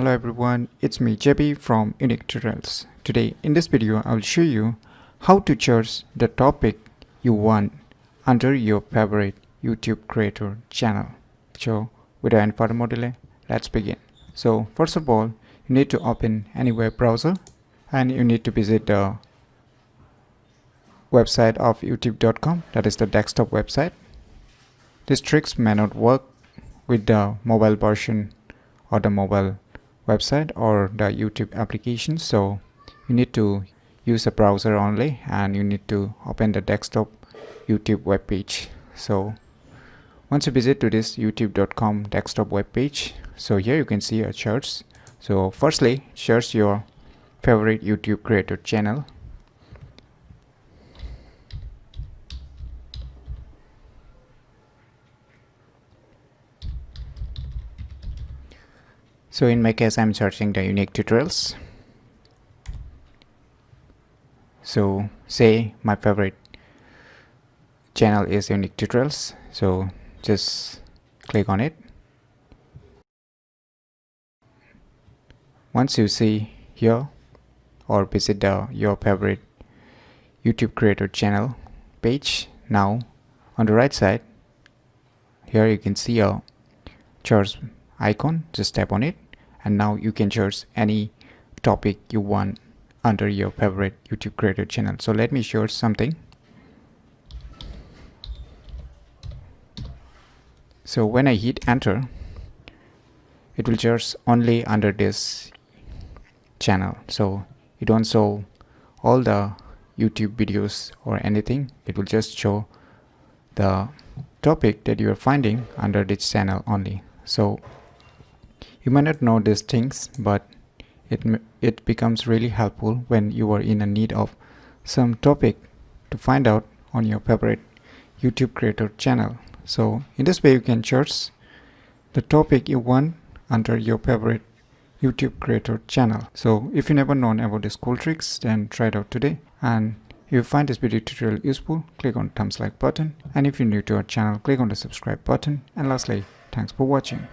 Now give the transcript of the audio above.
Hello everyone, it's me JB from UniqueTutorials. Today in this video I will show you how to choose the topic you want under your favorite YouTube creator channel. So without any further more delay, let's begin. So first of all, you need to open any web browser and you need to visit the website of youtube.com, that is the desktop website. These tricks may not work with the mobile version or the mobile website or the YouTube application, so you need to use a browser only and you need to open the desktop YouTube web page. So once you visit to this youtube.com desktop web page, so here you can see a search. So firstly, search your favorite YouTube creator channel. So in my case, I'm searching the UniqueTutorials. So say my favorite channel is UniqueTutorials. So just click on it. Once you see here or visit your favorite YouTube creator channel page, now on the right side, here you can see a search icon. Just tap on it. And now you can search any topic you want under your favorite YouTube creator channel. So let me search something. So when I hit enter, it will search only under this channel. So it don't show all the YouTube videos or anything. It will just show the topic that you are finding under this channel only. So you might not know these things, but it becomes really helpful when you are in a need of some topic to find out on your favorite YouTube creator channel. So in this way you can search the topic you want under your favorite YouTube creator channel. So if you never known about these cool tricks, then try it out today. And if you find this video tutorial useful, click on the thumbs like button. And if you're new to our channel, click on the subscribe button. And lastly, thanks for watching.